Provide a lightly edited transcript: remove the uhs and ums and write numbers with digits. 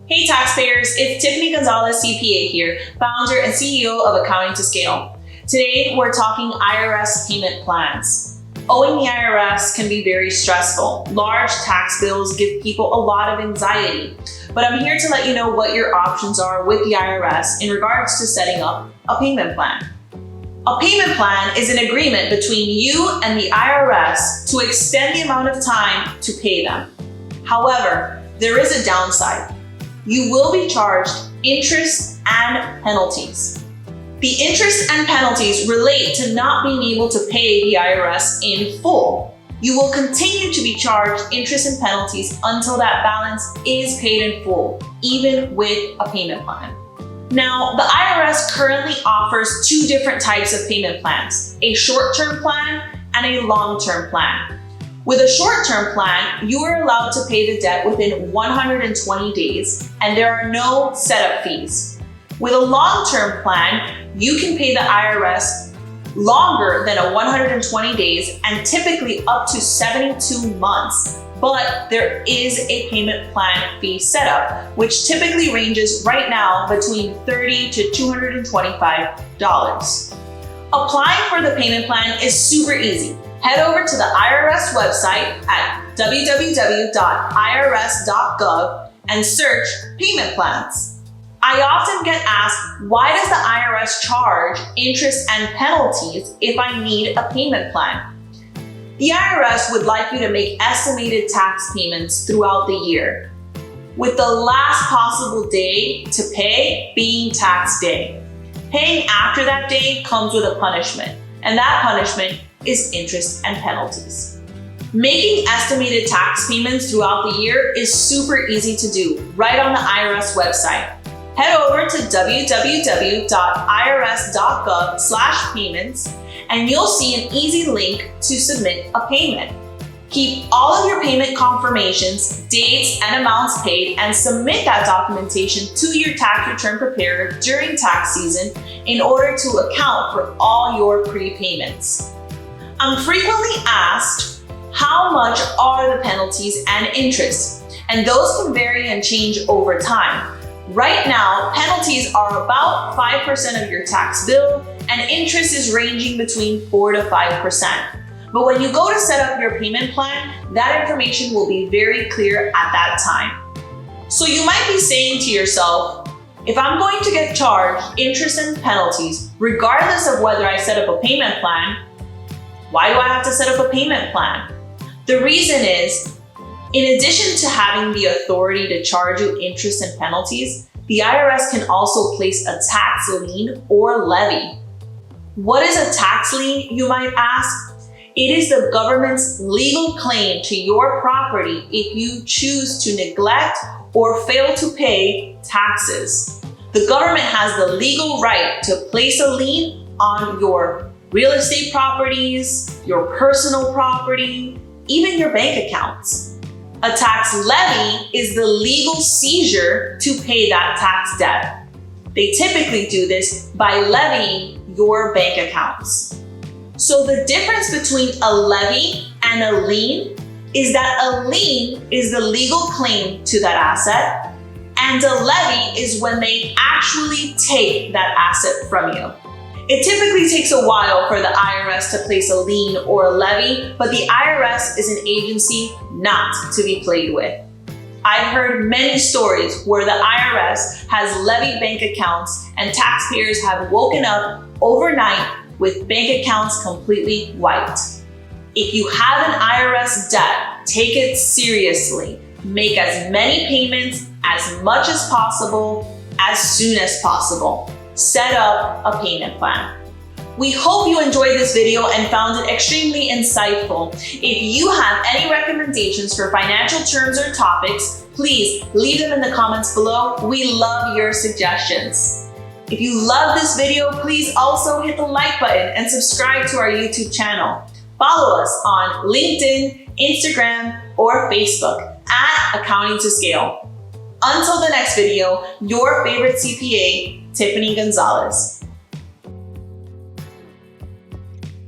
Hey taxpayers, it's Tiffany Gonzalez CPA here, founder and CEO of Accounting to Scale. Today we're talking IRS payment plans. Owing the IRS can be very stressful. Large tax bills give people a lot of anxiety, but I'm here to let you know what your options are with the IRS in regards to setting up a payment plan. A payment plan is an agreement between you and the IRS to extend the amount of time to pay them. However, there is a downside. You will be charged interest and penalties. The interest and penalties relate to not being able to pay the IRS in full. You will continue to be charged interest and penalties until that balance is paid in full, even with a payment plan. Now, the IRS currently offers two different types of payment plans, a short-term plan and a long-term plan. With a short-term plan, you are allowed to pay the debt within 120 days, and there are no setup fees. With a long-term plan, you can pay the IRS longer than 120 days and typically up to 72 months. But there is a payment plan fee setup, which typically ranges right now between $30 to $225. Applying for the payment plan is super easy. Head over to the IRS website at www.irs.gov and search payment plans. I often get asked, why does the IRS charge interest and penalties if I need a payment plan? The IRS would like you to make estimated tax payments throughout the year, with the last possible day to pay being tax day. Paying after that day comes with a punishment, and that punishment is interest and penalties. Making estimated tax payments throughout the year is super easy to do right on the IRS website. Head over to www.irs.gov/payments and you'll see an easy link to submit a payment. Keep all of your payment confirmations, dates, and amounts paid, and submit that documentation to your tax return preparer during tax season in order to account for all your prepayments. I'm frequently asked, how much are the penalties and interest? And those can vary and change over time. Right now, penalties are about 5% of your tax bill, and interest is ranging between 4 to 5%. But when you go to set up your payment plan, that information will be very clear at that time. So you might be saying to yourself, if I'm going to get charged interest and penalties, regardless of whether I set up a payment plan, why do I have to set up a payment plan? The reason is, in addition to having the authority to charge you interest and penalties, the IRS can also place a tax lien or levy. What is a tax lien, you might ask? It is the government's legal claim to your property if you choose to neglect or fail to pay taxes. The government has the legal right to place a lien on your real estate properties, your personal property, even your bank accounts. A tax levy is the legal seizure to pay that tax debt. They typically do this by levying your bank accounts. So the difference between a levy and a lien is that a lien is the legal claim to that asset, and a levy is when they actually take that asset from you. It typically takes a while for the IRS to place a lien or a levy, but the IRS is an agency not to be played with. I've heard many stories where the IRS has levied bank accounts and taxpayers have woken up overnight with bank accounts completely wiped. If you have an IRS debt, take it seriously. Make as many payments as much as possible, as soon as possible. Set up a payment plan. We hope you enjoyed this video and found it extremely insightful. If you have any recommendations for financial terms or topics, please leave them in the comments below. We love your suggestions. If you love this video, please also hit the like button and subscribe to our YouTube channel. Follow us on LinkedIn, Instagram, or Facebook at Accounting to Scale. Until the next video, your favorite CPA, Tiffany Gonzalez.